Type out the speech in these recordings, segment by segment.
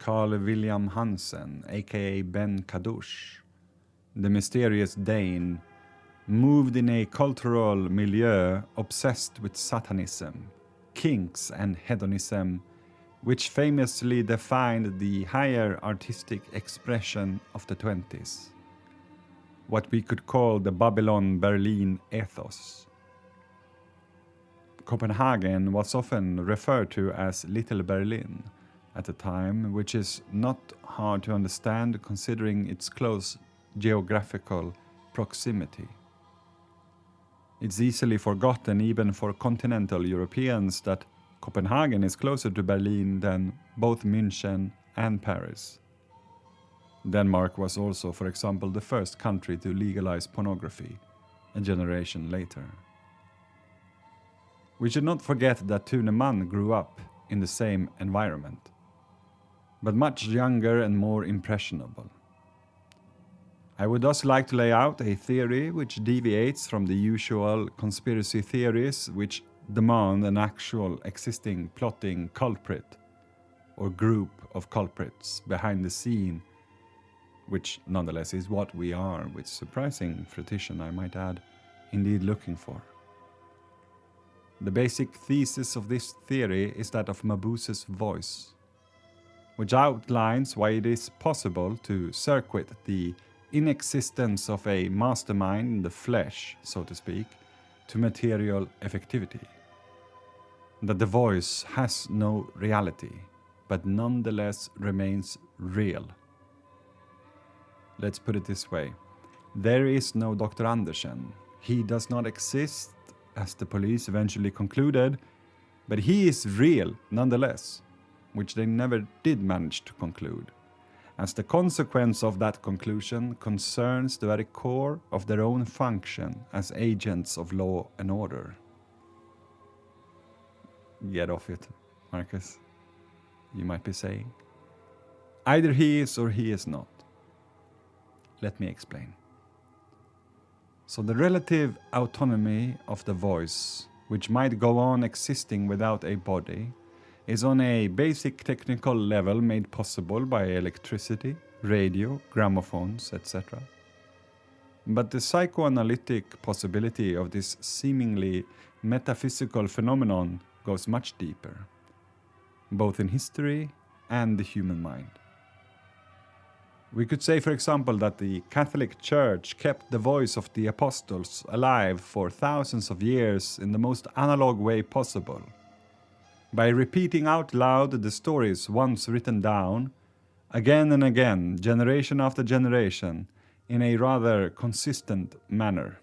Carl William Hansen, aka Ben Kadosh, the mysterious Dane, moved in a cultural milieu obsessed with Satanism, kinks and hedonism, which famously defined the higher artistic expression of the 20s, what we could call the Babylon-Berlin ethos. Copenhagen was often referred to as Little Berlin at the time, which is not hard to understand considering its close geographical proximity. It's easily forgotten even for continental Europeans that Copenhagen is closer to Berlin than both München and Paris. Denmark was also, for example, the first country to legalize pornography a generation later. We should not forget that Thurneman grew up in the same environment, but much younger and more impressionable. I would thus like to lay out a theory which deviates from the usual conspiracy theories which demand an actual existing plotting culprit or group of culprits behind the scene, which nonetheless is what we are, with surprising precision I might add, indeed looking for. The basic thesis of this theory is that of Mabuse's voice, which outlines why it is possible to circuit the inexistence of a mastermind in the flesh, so to speak, to material effectivity. That the voice has no reality, but nonetheless remains real. Let's put it this way. There is no Dr. Andersen. He does not exist, as the police eventually concluded, but he is real nonetheless, which they never did manage to conclude, as the consequence of that conclusion concerns the very core of their own function as agents of law and order. Get off it, Marcus, you might be saying. Either he is or he is not. Let me explain. So the relative autonomy of the voice, which might go on existing without a body, is on a basic technical level made possible by electricity, radio, gramophones, etc. But the psychoanalytic possibility of this seemingly metaphysical phenomenon goes much deeper, both in history and the human mind. We could say, for example, that the Catholic Church kept the voice of the apostles alive for thousands of years in the most analog way possible, by repeating out loud the stories once written down, again and again, generation after generation, in a rather consistent manner.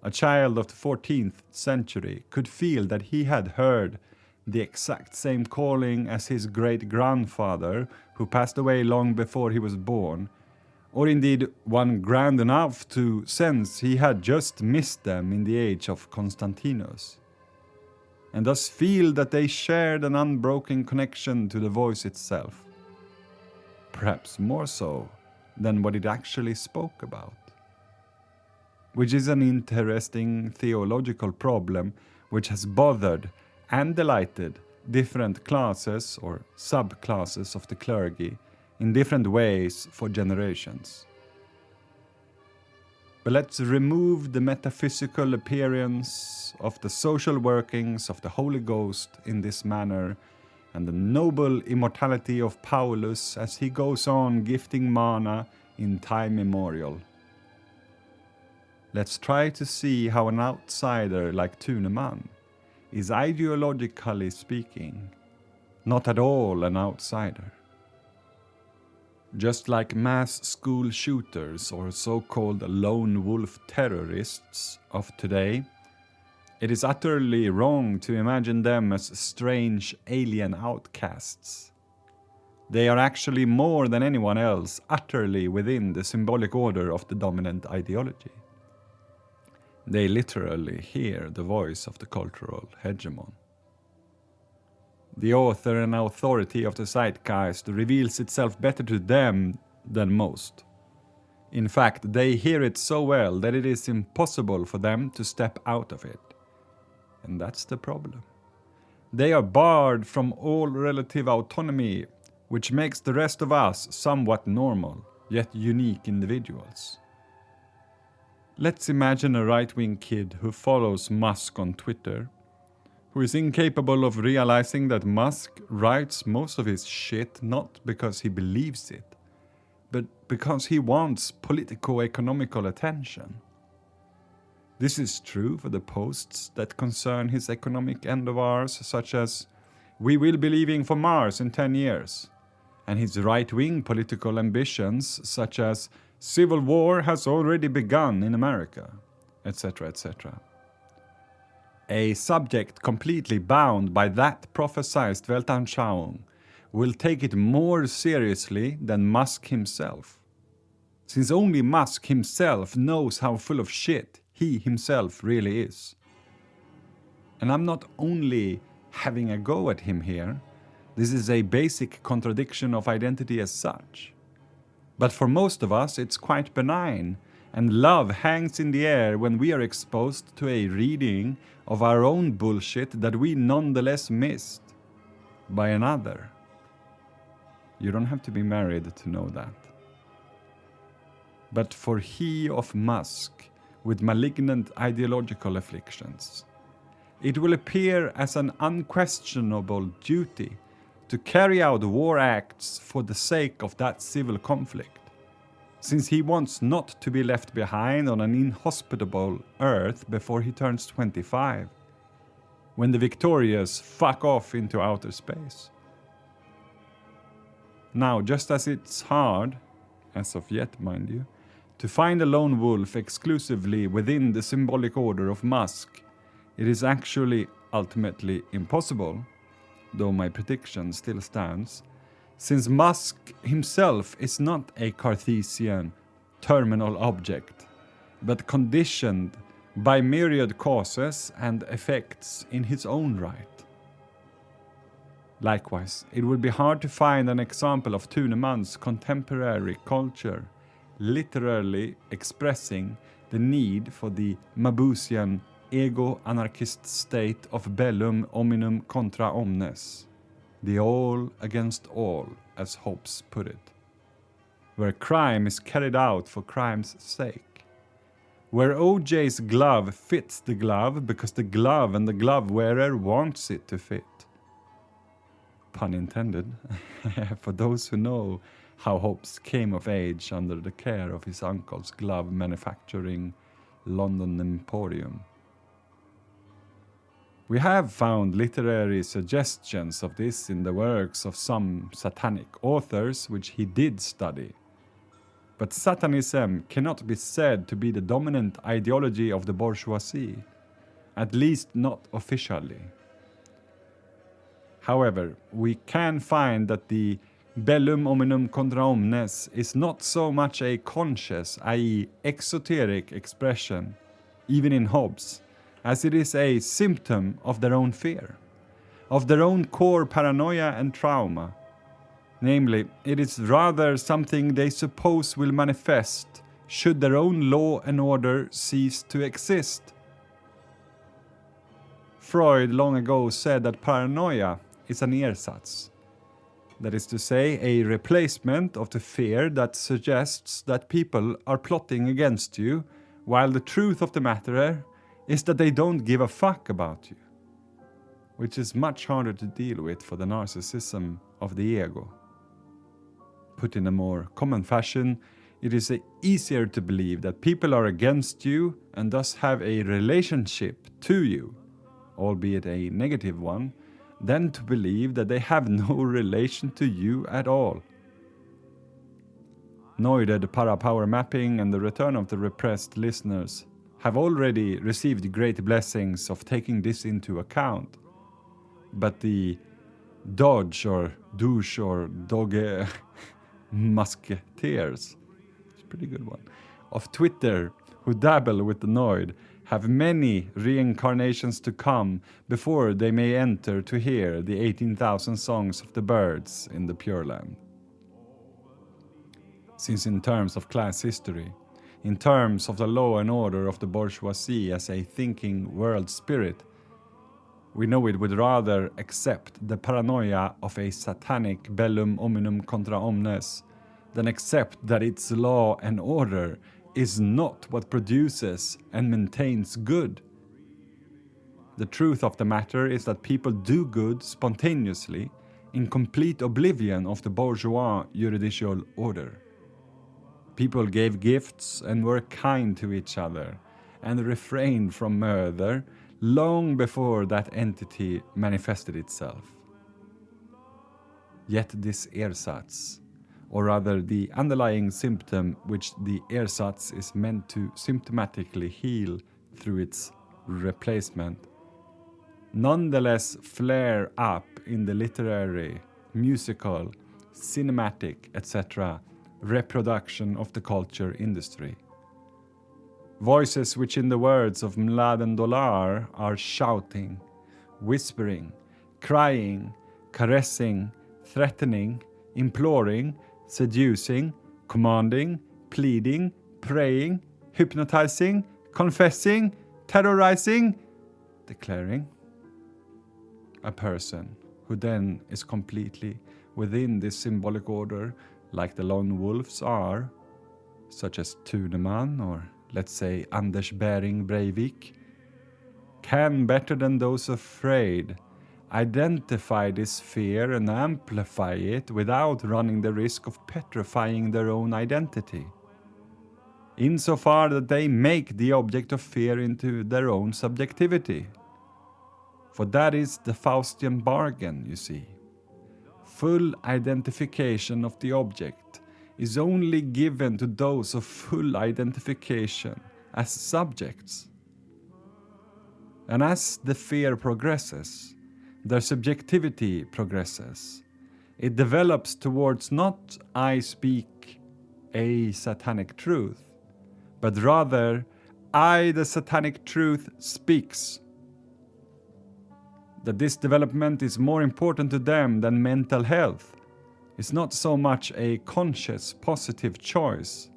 A child of the 14th century could feel that he had heard the exact same calling as his great-grandfather, who passed away long before he was born, or indeed one grand enough to sense he had just missed them in the age of Constantinus, and thus feel that they shared an unbroken connection to the voice itself, perhaps more so than what it actually spoke about. Which is an interesting theological problem which has bothered and delighted different classes or subclasses of the clergy in different ways for generations. But let's remove the metaphysical appearance of the social workings of the Holy Ghost in this manner and the noble immortality of Paulus as he goes on gifting mana in time immemorial. Let's try to see how an outsider like Thurneman is, ideologically speaking, not at all an outsider. Just like mass school shooters or so-called lone wolf terrorists of today, it is utterly wrong to imagine them as strange alien outcasts. They are actually more than anyone else utterly within the symbolic order of the dominant ideology. They literally hear the voice of the cultural hegemon. The author and authority of the zeitgeist reveals itself better to them than most. In fact, they hear it so well that it is impossible for them to step out of it. And that's the problem. They are barred from all relative autonomy which makes the rest of us somewhat normal, yet unique individuals. Let's imagine a right-wing kid who follows Musk on Twitter, who is incapable of realizing that Musk writes most of his shit not because he believes it, but because he wants politico-economical attention. This is true for the posts that concern his economic endeavors, such as "We will be leaving for Mars in 10 years", and his right-wing political ambitions, such as "Civil war has already begun in America", etc., etc. A subject completely bound by that prophesied Weltanschauung will take it more seriously than Musk himself, since only Musk himself knows how full of shit he himself really is. And I'm not only having a go at him here, this is a basic contradiction of identity as such. But for most of us it's quite benign, and love hangs in the air when we are exposed to a reading of our own bullshit that we nonetheless missed by another. You don't have to be married to know that. But for he of Musk with malignant ideological afflictions, it will appear as an unquestionable duty to carry out war acts for the sake of that civil conflict, since he wants not to be left behind on an inhospitable earth before he turns 25, when the victorious fuck off into outer space. Now, just as it's hard, as of yet mind you, to find a lone wolf exclusively within the symbolic order of Musk, it is actually ultimately impossible, though my prediction still stands, since Musk himself is not a Cartesian terminal object, but conditioned by myriad causes and effects in his own right. Likewise, it would be hard to find an example of Thurneman's contemporary culture literally expressing the need for the Mabusian ego-anarchist state of bellum hominum contra omnes, the all against all, as Hobbes put it, where crime is carried out for crime's sake, where OJ's glove fits the glove because the glove and the glove wearer wants it to fit. Pun intended, for those who know how Hobbes came of age under the care of his uncle's glove manufacturing London emporium. We have found literary suggestions of this in the works of some satanic authors which he did study. But Satanism cannot be said to be the dominant ideology of the bourgeoisie, at least not officially. However, we can find that the bellum hominum contra omnes is not so much a conscious, i.e. exoteric expression, even in Hobbes, as it is a symptom of their own fear, of their own core paranoia and trauma. Namely, it is rather something they suppose will manifest should their own law and order cease to exist. Freud long ago said that paranoia is an ersatz, that is to say, a replacement of the fear that suggests that people are plotting against you, while the truth of the matter is that they don't give a fuck about you, which is much harder to deal with for the narcissism of the ego. Put in a more common fashion, it is easier to believe that people are against you and thus have a relationship to you, albeit a negative one, than to believe that they have no relation to you at all. Noided ParaPower Mapping and the return of the repressed listeners have already received great blessings of taking this into account. But the Dodge or Douche or Doge Musketeers, it's a pretty good one, of Twitter who dabble with the Noid have many reincarnations to come before they may enter to hear the 18,000 songs of the birds in the Pure Land. Since in terms of class history, in terms of the law and order of the bourgeoisie as a thinking world spirit, we know it would rather accept the paranoia of a satanic bellum omnium contra omnes than accept that its law and order is not what produces and maintains good. The truth of the matter is that people do good spontaneously in complete oblivion of the bourgeois juridical order. People gave gifts and were kind to each other and refrained from murder long before that entity manifested itself. Yet this ersatz, or rather the underlying symptom which the ersatz is meant to symptomatically heal through its replacement, nonetheless flare up in the literary, musical, cinematic, etc. reproduction of the culture industry. Voices which, in the words of Mladen Dolar, are shouting, whispering, crying, caressing, threatening, imploring, seducing, commanding, pleading, praying, hypnotizing, confessing, terrorizing, declaring. A person who then is completely within this symbolic order, like the lone wolves are, such as Thurneman or, let's say, Anders Behring Breivik, can, better than those afraid, identify this fear and amplify it without running the risk of petrifying their own identity, insofar that they make the object of fear into their own subjectivity. For that is the Faustian bargain, you see. Full identification of the object is only given to those of full identification as subjects. And as the fear progresses, their subjectivity progresses. It develops towards not I speak a satanic truth, but rather I, the satanic truth, speaks. That this development is more important to them than mental health is not so much a conscious positive choice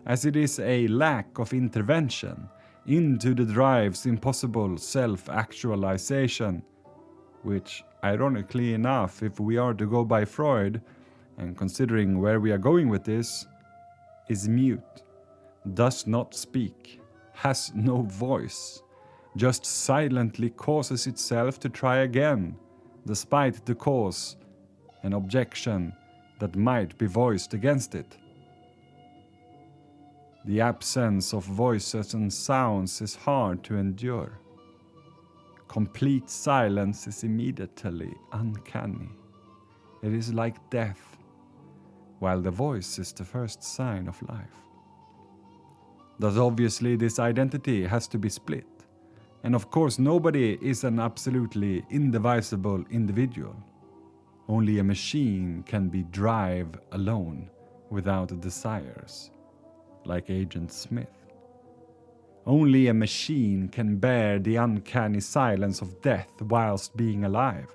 as it is a lack of intervention into the drive's impossible self-actualization, which, ironically enough, if we are to go by Freud, and considering where we are going with this, is mute, does not speak, has no voice, just silently causes itself to try again, despite the cause and objection that might be voiced against it. The absence of voices and sounds is hard to endure. Complete silence is immediately uncanny. It is like death, while the voice is the first sign of life. Thus obviously this identity has to be split. And of course nobody is an absolutely indivisible individual. Only a machine can be drive alone without desires, like Agent Smith. Only a machine can bear the uncanny silence of death whilst being alive.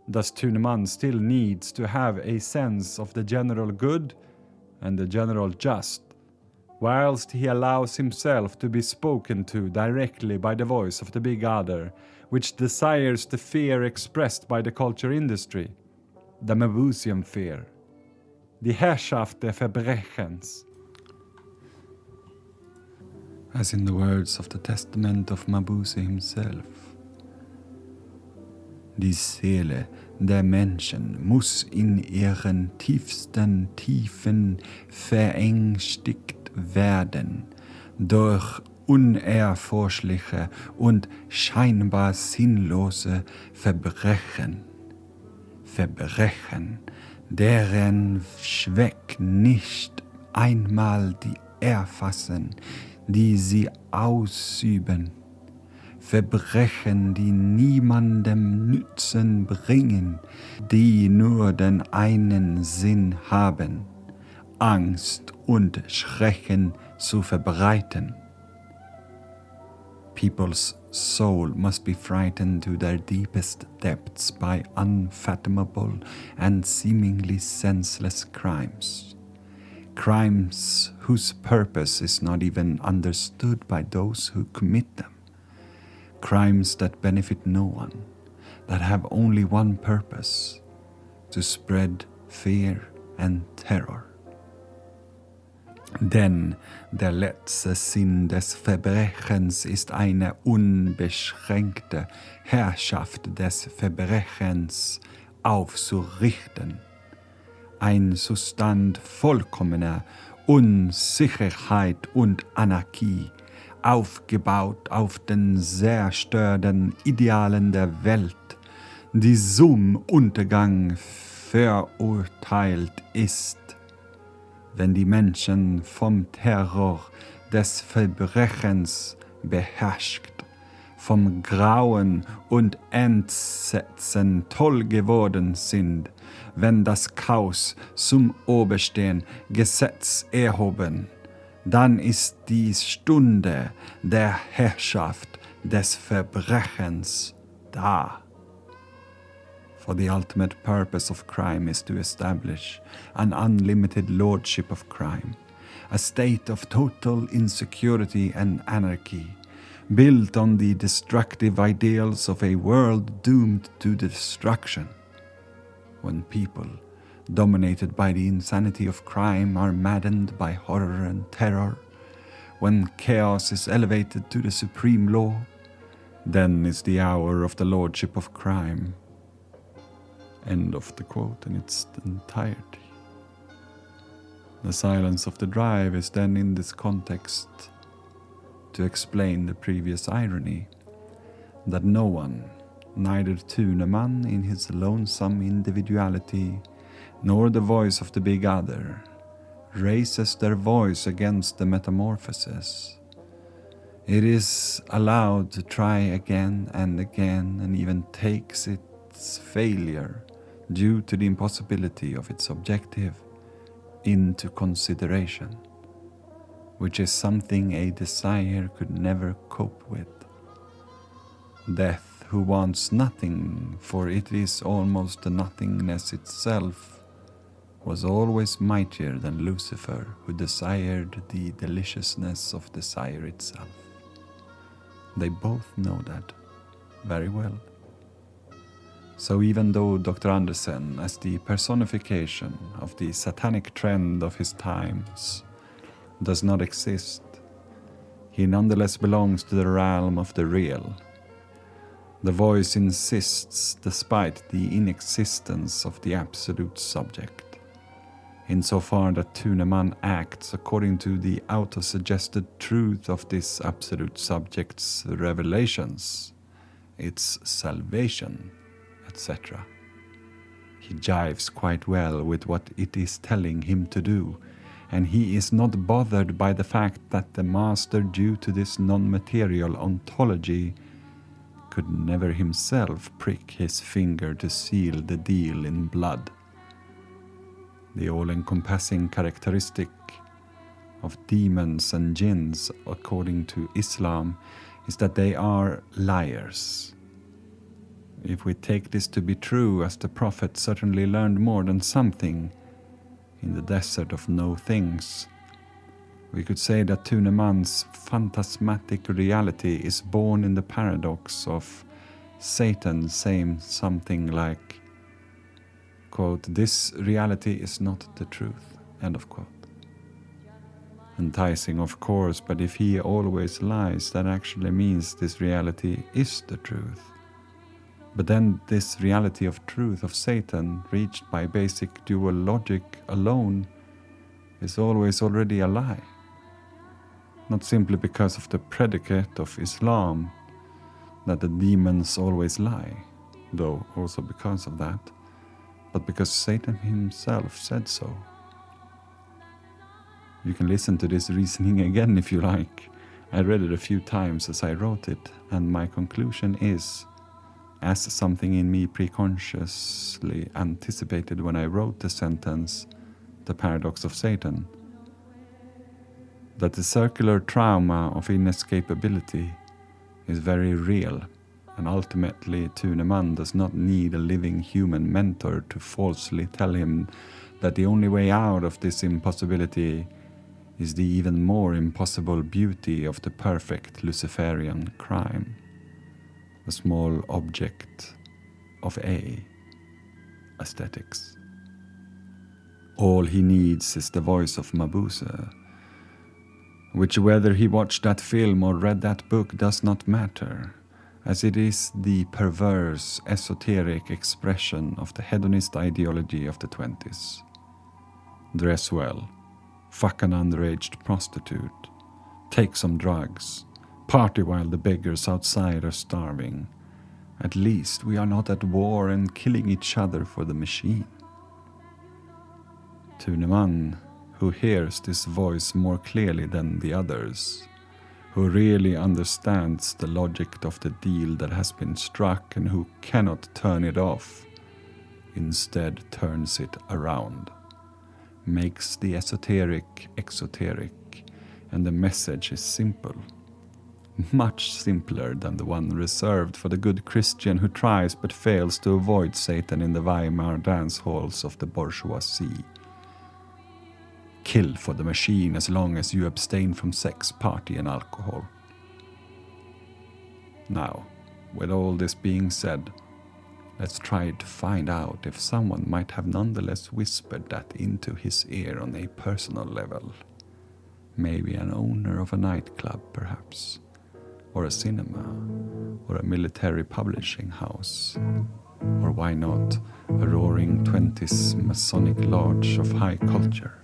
Thus Thurneman still needs to have a sense of the general good and the general just, whilst he allows himself to be spoken to directly by the voice of the big other, which desires the fear expressed by the culture industry, the Mabusian fear, die Herrschaft der Verbrechens. As in the words of the testament of Mabuse himself, die Seele der Menschen muss in ihren tiefsten Tiefen verängstigt werden durch unerforschliche und scheinbar sinnlose Verbrechen. Verbrechen, deren Zweck nicht einmal die erfassen, die sie ausüben. Verbrechen, die niemandem Nutzen bringen, die nur den einen Sinn haben, Angst und Schrecken zu verbreiten. People's soul must be frightened to their deepest depths by unfathomable and seemingly senseless crimes. Crimes whose purpose is not even understood by those who commit them. crimes that benefit no one, that have only one purpose, to spread fear and terror. Denn der letzte Sinn des Verbrechens ist eine unbeschränkte Herrschaft des Verbrechens aufzurichten. Ein Zustand vollkommener Unsicherheit und Anarchie, aufgebaut auf den zerstörten Idealen der Welt, die zum Untergang verurteilt ist, wenn die Menschen vom Terror des Verbrechens beherrscht, vom Grauen und Entsetzen toll geworden sind, wenn das Chaos zum obersten Gesetz erhoben, dann ist die Stunde der Herrschaft des Verbrechens da. For the ultimate purpose of crime is to establish an unlimited lordship of crime, a state of total insecurity and anarchy, built on the destructive ideals of a world doomed to destruction. When people, dominated by the insanity of crime, are maddened by horror and terror, when chaos is elevated to the supreme law, then is the hour of the lordship of crime. End of the quote in its entirety. The silence of the drive is then in this context to explain the previous irony, that no one, neither Thurneman in his lonesome individuality, nor the voice of the big other, raises their voice against the metamorphosis. It is allowed to try again and again, and even takes its failure due to the impossibility of its objective into consideration, which is something a desire could never cope with. Death, who wants nothing, for it is almost the nothingness itself, was always mightier than Lucifer, who desired the deliciousness of desire itself. They both know that very well. So even though Dr. Andersen, as the personification of the satanic trend of his times, does not exist, he nonetheless belongs to the realm of the real. The voice insists despite the inexistence of the absolute subject, insofar that Thurneman acts according to the auto-suggested truth of this absolute subject's revelations, its salvation, etc. He jives quite well with what it is telling him to do, and he is not bothered by the fact that the master, due to this non-material ontology, could never himself prick his finger to seal the deal in blood. The all-encompassing characteristic of demons and jinns, according to Islam, is that they are liars. If we take this to be true, as the Prophet certainly learned more than something in the desert of no things, we could say that Thurneman's phantasmatic reality is born in the paradox of Satan saying something like, quote, "This reality is not the truth," end of quote. Enticing, of course, but if he always lies, that actually means this reality is the truth. But then this reality of truth of Satan, reached by basic dual logic alone, is always already a lie. Not simply because of the predicate of Islam, that the demons always lie, though also because of that, but because Satan himself said so. You can listen to this reasoning again if you like. I read it a few times as I wrote it, and my conclusion is, as something in me preconsciously anticipated when I wrote the sentence, "the paradox of Satan," that the circular trauma of inescapability is very real, and ultimately Thurneman does not need a living human mentor to falsely tell him that the only way out of this impossibility is the even more impossible beauty of the perfect Luciferian crime. a small object of aesthetics. All he needs is the voice of Mabuse, which whether he watched that film or read that book does not matter, as it is the perverse, esoteric expression of the hedonist ideology of the 20s. Dress well, fuck an underage prostitute, take some drugs, party while the beggars outside are starving. At least we are not at war and killing each other for the machine. Thurneman, who hears this voice more clearly than the others, who really understands the logic of the deal that has been struck and who cannot turn it off, instead turns it around, makes the esoteric exoteric, and the message is simple. Much simpler than the one reserved for the good Christian who tries but fails to avoid Satan in the Weimar dance halls of the bourgeoisie. Kill for the machine as long as you abstain from sex, party and alcohol. Now, with all this being said, let's try to find out if someone might have nonetheless whispered that into his ear on a personal level. Maybe an owner of a nightclub, perhaps, or a cinema, or a military publishing house. Or why not a roaring 20s Masonic lodge of high culture?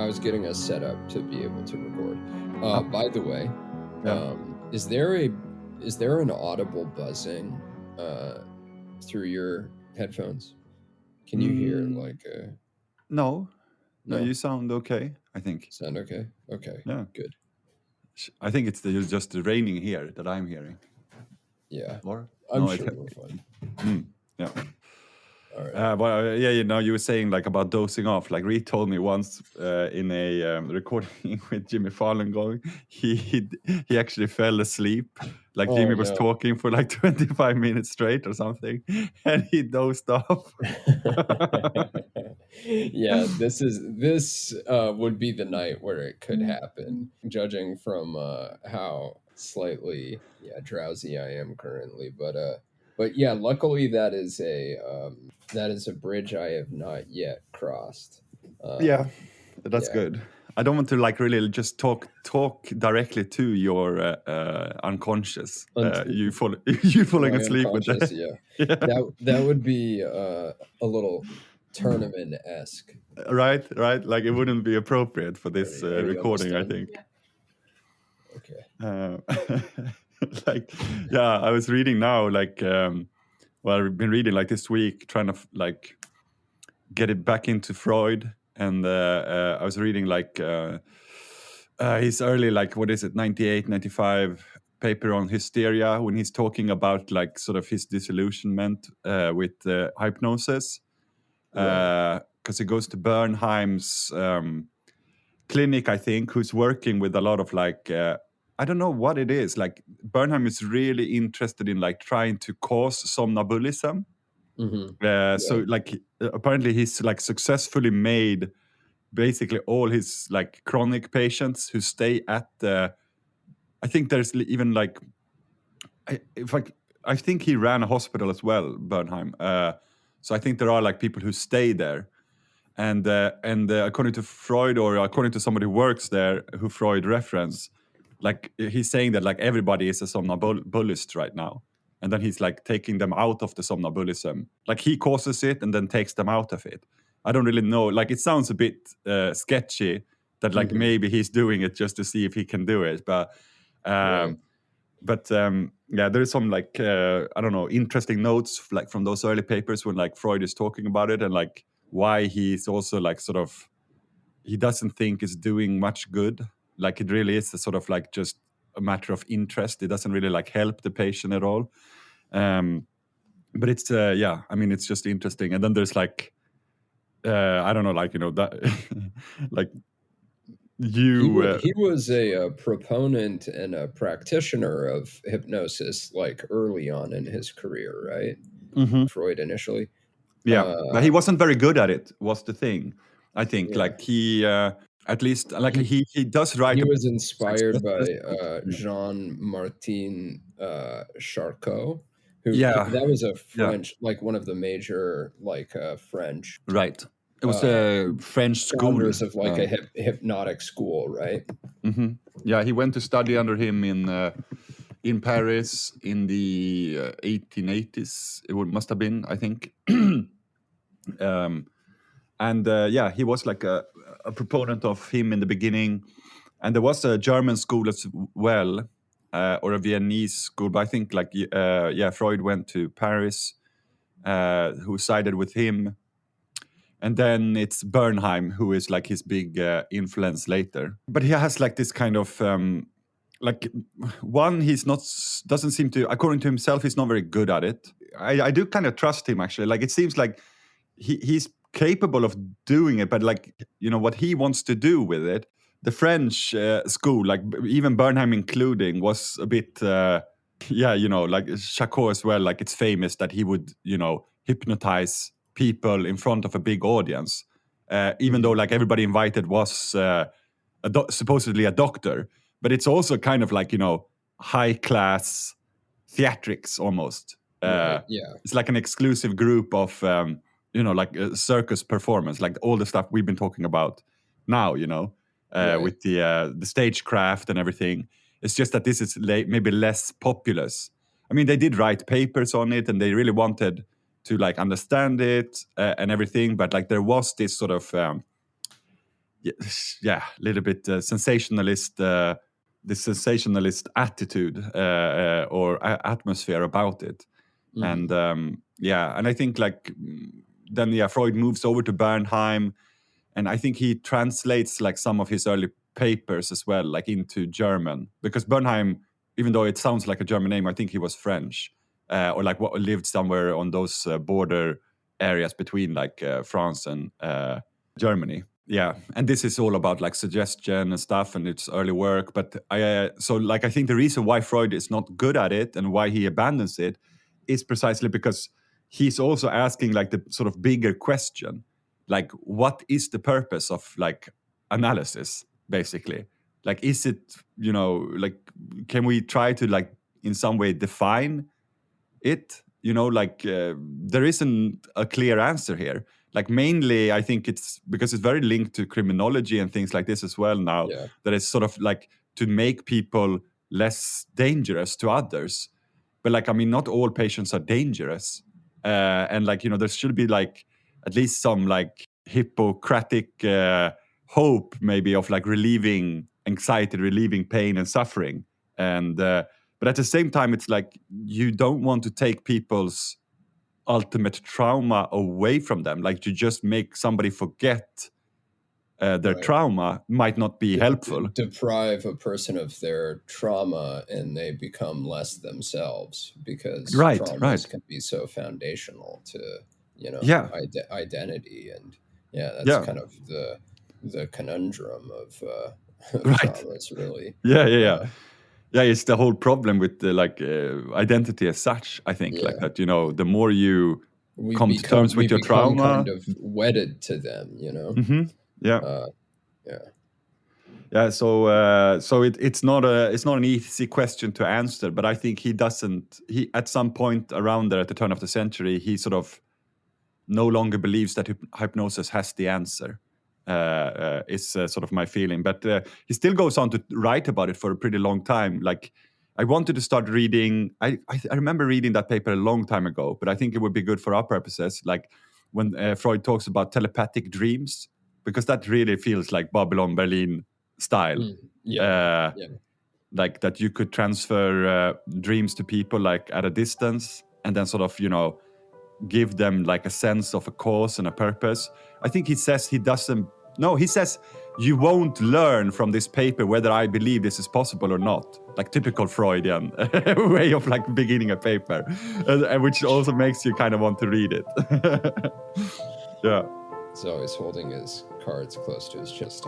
I was getting us set up to be able to record. By the way, is there an audible buzzing through your headphones? Can you hear like a... No, you sound okay, I think. Sound okay? Okay. Yeah. Good. I think it's just the raining here that I'm hearing. Yeah. Or? I'm sure we're fine. Yeah. All right. Well, you were saying like about dozing off. Like Reed told me once in a recording with Jimmy Fallon going, he actually fell asleep. Like Jimmy was talking for like 25 minutes straight or something, and he dozed off. Yeah, this would be the night where it could happen, judging from how slightly drowsy I am currently. But yeah, luckily that is a bridge I have not yet crossed. That's good. I don't want to like really just talk directly to your unconscious. You falling asleep with that. Yeah. That would be a little Thurneman-esque. Right. Like it wouldn't be appropriate for this recording, I think. Yeah. Okay. I was reading now, I've been reading like this week, trying to like get it back into Freud, and I was reading like his early, like, what is it, 98, 95 paper on hysteria, when he's talking about like sort of his disillusionment with hypnosis, because he goes to Bernheim's clinic, I think, who's working with a lot of like I don't know what it is. Like Bernheim is really interested in like trying to cause somnambulism. So like apparently he's like successfully made basically all his like chronic patients who stay at the, I think there's even like, I think he ran a hospital as well, Bernheim. So I think there are like people who stay there. And according to Freud, or according to somebody who works there, who Freud referenced, like he's saying that like everybody is a somnambulist right now, and then he's like taking them out of the somnambulism. Like he causes it and then takes them out of it. I don't really know. Like it sounds a bit sketchy that like maybe he's doing it just to see if he can do it, but there is some like I don't know, interesting notes like from those early papers when like Freud is talking about it, and like why he's also like sort of, he doesn't think it's doing much good. Like it really is a sort of like just a matter of interest. It doesn't really like help the patient at all. But it's I mean, it's just interesting. And then there's like I don't know, like, you know, that like he was a proponent and a practitioner of hypnosis like early on in his career, right? Freud initially. But he wasn't very good at it, was the thing. I think like he at least like he does write. He was inspired by Jean-Martin Charcot, who that was a French, like one of the major like French. Right. It was a French school. Of like a hypnotic school, right? Yeah, he went to study under him in Paris in the 1880s. It must have been, I think. He was like a proponent of him in the beginning. And there was a German school as well, or a Viennese school. But I think like, Freud went to Paris, who sided with him. And then it's Bernheim, who is like his big influence later. But he has like this kind of, doesn't seem to, according to himself, he's not very good at it. I do kind of trust him, actually. Like it seems like he's capable of doing it, but like, you know, what he wants to do with it, the French school, like even Bernheim including, was a bit, like Charcot as well, like it's famous that he would, you know, hypnotize people in front of a big audience, even though like everybody invited was supposedly a doctor. But it's also kind of like, you know, high class theatrics almost. It's like an exclusive group of like a circus performance, like all the stuff we've been talking about now, you know, with the stagecraft and everything. It's just that this is maybe less populous. I mean, they did write papers on it and they really wanted to like understand it and everything, but like there was this sort of yeah, a little bit sensationalist, the sensationalist attitude or atmosphere about it. And and I think like then Freud moves over to Bernheim, and I think he translates like some of his early papers as well, like into German, because Bernheim, even though it sounds like a German name, I think he was French or like lived somewhere on those border areas between like France and Germany. Yeah, and this is all about like suggestion and stuff, and it's early work. But I think the reason why Freud is not good at it and why he abandons it is precisely because he's also asking like the sort of bigger question, like what is the purpose of like analysis, basically? Like, is it, like, can we try to like in some way define it? There isn't a clear answer here. Like mainly, I think it's because it's very linked to criminology and things like this as well now, that it's sort of like to make people less dangerous to others. But like, I mean, not all patients are dangerous. And like, there should be like at least some like Hippocratic hope maybe of like relieving anxiety, relieving pain and suffering. And but at the same time, it's like you don't want to take people's ultimate trauma away from them. Like to just make somebody forget their trauma might not be helpful. Deprive a person of their trauma and they become less themselves, because traumas can be so foundational to identity. And that's kind of the conundrum of traumas, really. Yeah, it's the whole problem with the identity as such. I think like that. The more you come to terms with your trauma, kind of wedded to them. Mm-hmm. So it's not an easy question to answer. But I think he at some point around there at the turn of the century, he sort of no longer believes that hypnosis has the answer. Is sort of my feeling, but he still goes on to write about it for a pretty long time. Like I wanted to start reading, I remember reading that paper a long time ago, but I think it would be good for our purposes, like when Freud talks about telepathic dreams, because that really feels like Babylon Berlin style. Like that you could transfer dreams to people like at a distance and then sort of give them like a sense of a cause and a purpose. I think he says he says you won't learn from this paper whether I believe this is possible or not. Like typical Freudian way of like beginning a paper, which also makes you kind of want to read it. Yeah. He's always holding his cards close to his chest.